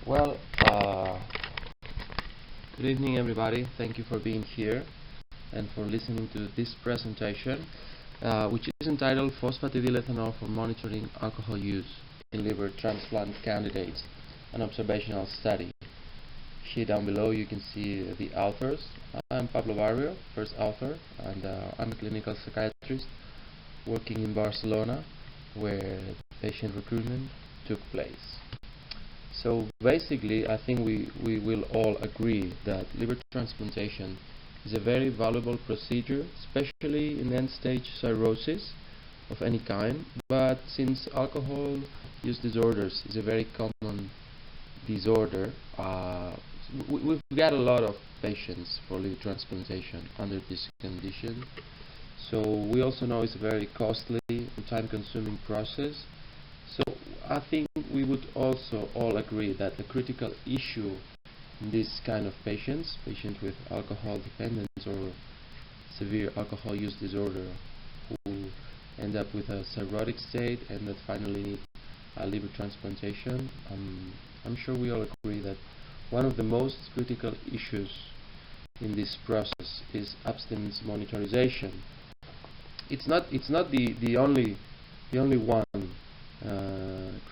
Well, good evening everybody. Thank you for being here and for listening to this presentation, which is entitled Phosphatidylethanol for Monitoring Alcohol Use in Liver Transplant Candidates, an Observational Study. Here down below you can see the authors. I'm Pablo Barrio, first author, and I'm a clinical psychiatrist working in Barcelona, where patient recruitment took place. So basically, I think we will all agree that liver transplantation is a very valuable procedure, especially in end-stage cirrhosis of any kind. But since alcohol use disorders is a very common disorder, we've got a lot of patients for liver transplantation under this condition. So we also know it's a very costly and time-consuming process. So I think we would also all agree that the critical issue in this kind of patients with alcohol dependence or severe alcohol use disorder who end up with a cirrhotic state and that finally need a liver transplantation, I'm sure we all agree that one of the most critical issues in this process is abstinence monitorization. It's not the only one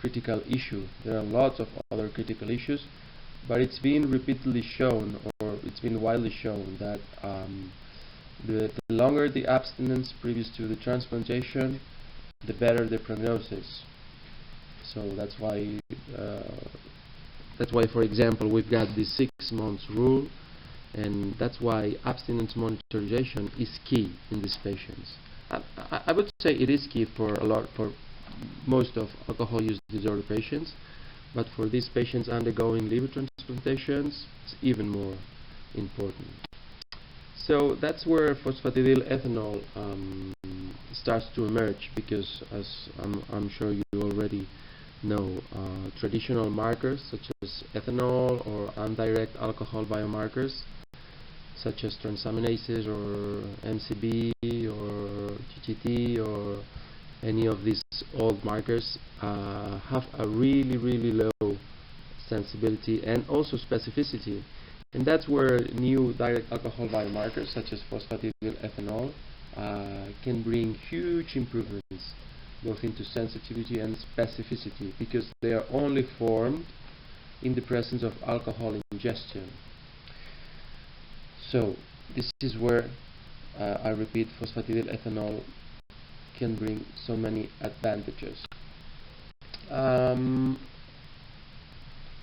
critical issue. There are lots of other critical issues, but it's been repeatedly shown, or it's been widely shown, that the longer the abstinence previous to the transplantation, the better the prognosis. So that's why for example, we've got the 6 months rule, and that's why abstinence monitorization is key in these patients. I would say it is key for most of alcohol use disorder patients, but for these patients undergoing liver transplantations, it's even more important. So that's where phosphatidylethanol starts to emerge, because as I'm sure you already know, traditional markers such as ethanol or indirect alcohol biomarkers such as transaminases or MCB or GGT or any of these old markers have a really low sensibility and also specificity, and that's where new direct alcohol biomarkers such as phosphatidylethanol can bring huge improvements both into sensitivity and specificity, because they are only formed in the presence of alcohol ingestion. So this is where I repeat, phosphatidylethanol can bring so many advantages.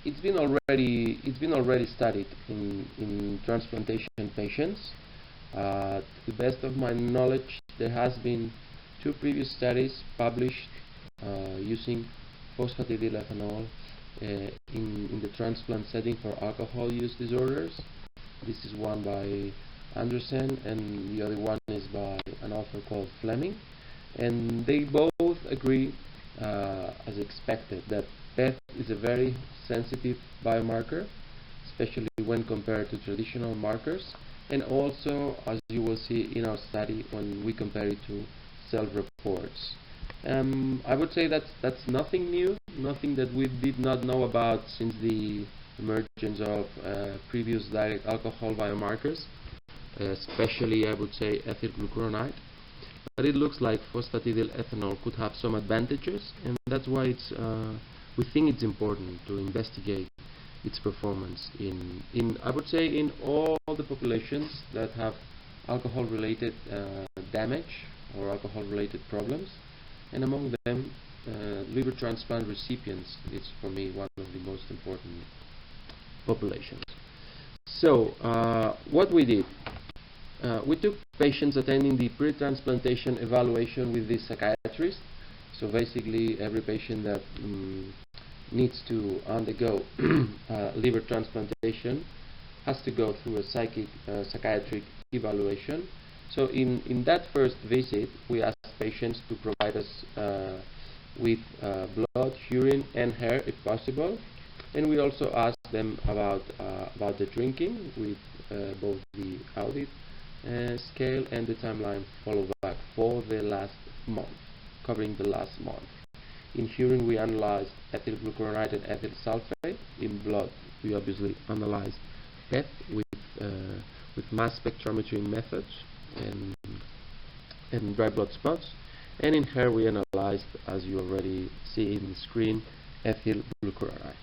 It's been already studied in transplantation patients. To the best of my knowledge, there has been 2 previous studies published using phosphatidylethanol in the transplant setting for alcohol use disorders. This is one by Anderson, and the other one is by an author called Fleming. And they both agree, as expected, that PEth is a very sensitive biomarker, especially when compared to traditional markers, and also, as you will see in our study, when we compare it to self-reports. I would say that's nothing new, nothing that we did not know about since the emergence of previous direct alcohol biomarkers, especially I would say ethyl glucuronide. But it looks like phosphatidylethanol could have some advantages, and that's why we think it's important to investigate its performance in I would say in all the populations that have alcohol-related damage or alcohol-related problems, and among them liver transplant recipients is for me one of the most important populations. So what we did, we took patients attending the pre-transplantation evaluation with the psychiatrist. So basically every patient that needs to undergo liver transplantation has to go through a psychiatric evaluation. So in that first visit, we asked patients to provide us with blood, urine and hair if possible, and we also asked them about the drinking with both the audit scale and the timeline follow back for the last month, covering the last month. In urine we analyzed ethyl glucuronide and ethyl sulfate. In blood we obviously analyzed PEth with mass spectrometry methods and dry blood spots. And in hair we analyzed, as you already see in the screen, ethyl glucuronide.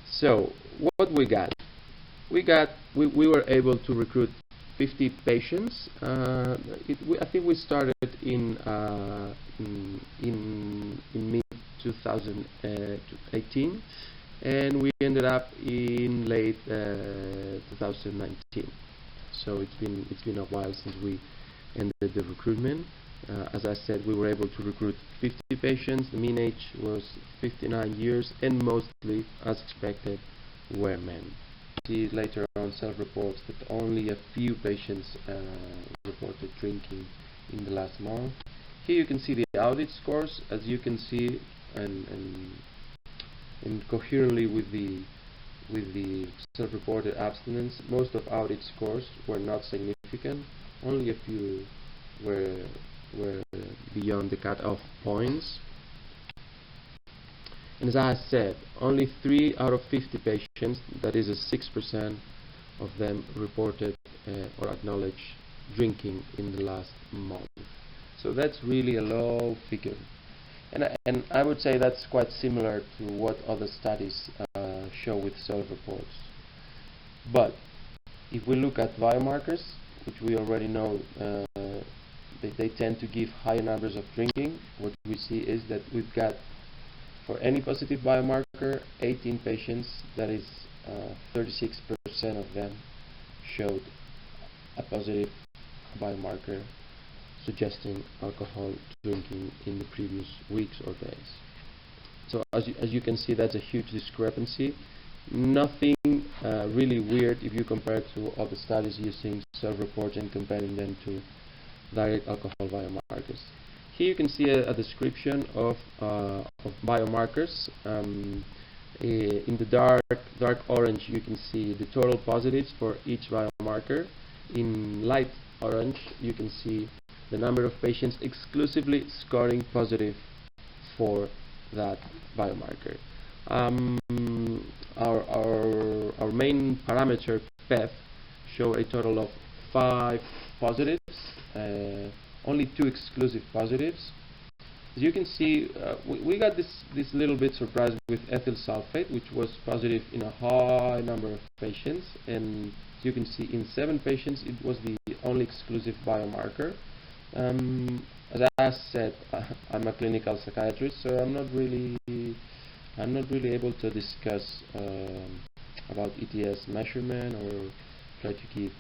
So what we got? We were able to recruit 50 patients. I think we started in mid 2018, and we ended up in late 2019. So it's been a while since we ended the recruitment. As I said, we were able to recruit 50 patients. The mean age was 59 years, and mostly, as expected, were men. See later on self-reports that only a few patients reported drinking in the last month. Here you can see the audit scores, as you can see, and coherently with the self-reported abstinence. Most of audit scores were not significant. Only a few were beyond the cut-off points. And as I said, only 3 out of 50 patients, that is a 6% of them, reported or acknowledged drinking in the last month. So that's really a low figure. And I would say that's quite similar to what other studies show with self-reports. But if we look at biomarkers, which we already know they tend to give higher numbers of drinking, what we see is that we've got, for any positive biomarker, 18 patients, that is 36% of them showed a positive biomarker suggesting alcohol drinking in the previous weeks or days. So as you can see, that's a huge discrepancy. Nothing really weird if you compare to other studies using self-reports and comparing them to direct alcohol biomarkers. Here you can see a description of biomarkers. In the dark orange you can see the total positives for each biomarker. In light orange you can see the number of patients exclusively scoring positive for that biomarker. Our main parameter, PEth, show a total of 5 positives, only 2 exclusive positives. As you can see, we got this little bit surprised with ethyl sulfate, which was positive in a high number of patients, and as you can see, in 7 patients it was the only exclusive biomarker. As I said, I'm a clinical psychiatrist, so I'm not really able to discuss about EtS measurement or try to give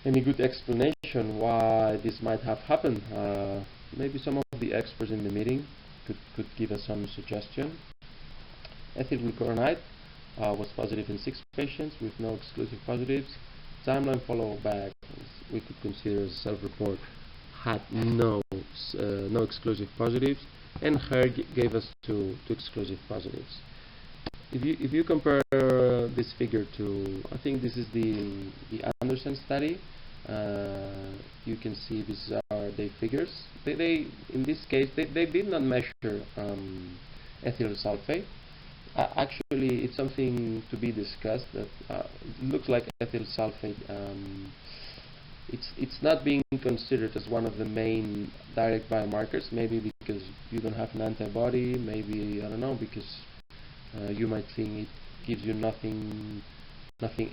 any good explanation why this might have happened. Maybe some of the experts in the meeting could give us some suggestion. Ethyl glucuronide was positive in 6 patients with no exclusive positives. Timeline follow back, we could consider as a self-report, had no exclusive positives, and HER gave us 2 exclusive positives. If you compare this figure to, I think this is the Anderson study, you can see these are the figures. They in this case they did not measure ethyl sulfate. Actually, it's something to be discussed. That it looks like ethyl sulfate. It's not being considered as one of the main direct biomarkers. Maybe because you don't have an antibody. Maybe, I don't know, because you might think it gives you nothing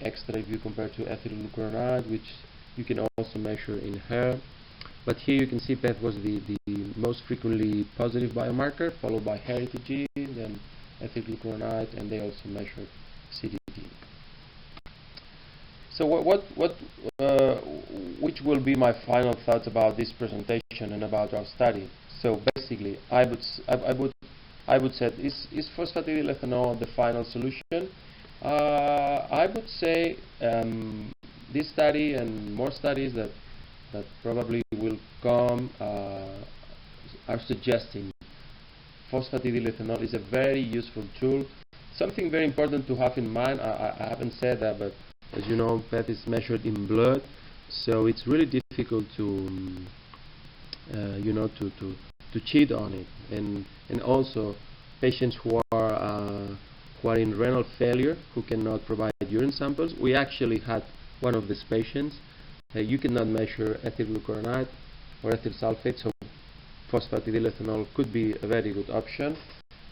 extra if you compare to ethyl glucuronide, which you can also measure in hair. But here you can see PEth was the most frequently positive biomarker, followed by hair EtG, then ethyl glucuronide, and they also measured CDD. So which will be my final thoughts about this presentation and about our study? So basically, I would say, is phosphatidylethanol the final solution? I would say this study and more studies that probably will come are suggesting phosphatidylethanol is a very useful tool. Something very important to have in mind, I haven't said that, but as you know, PEth is measured in blood, so it's really difficult to to cheat on it. And also patients who are in renal failure, who cannot provide urine samples. We actually had one of these patients. You cannot measure ethyl glucuronide or ethyl sulfate, so phosphatidylethanol could be a very good option.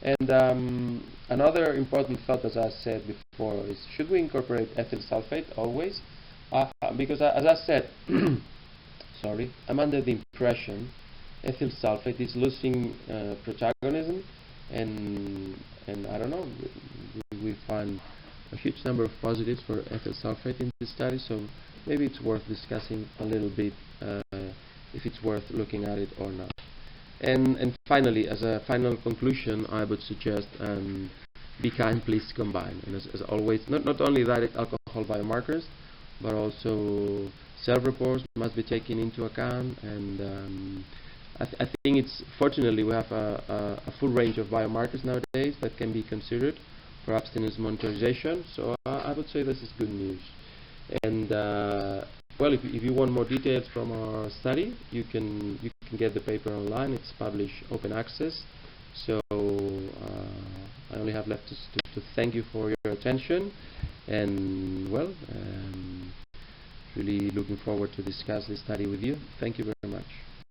And another important thought, as I said before, is should we incorporate ethyl sulfate always? Because as I said, sorry, I'm under the impression ethyl sulfate is losing protagonism, and I don't know, we find a huge number of positives for ethyl sulfate in this study, so maybe it's worth discussing a little bit if it's worth looking at it or not. And finally, as a final conclusion, I would suggest be kind, please combine. And as always, not only direct alcohol biomarkers, but also self-reports must be taken into account. And I think it's, fortunately, we have a full range of biomarkers nowadays that can be considered for abstinence monitorization. So I would say this is good news. And well, if you want more details from our study, you can get the paper online. It's published open access. So I only have left to thank you for your attention, and well, really looking forward to discuss this study with you. Thank you very much.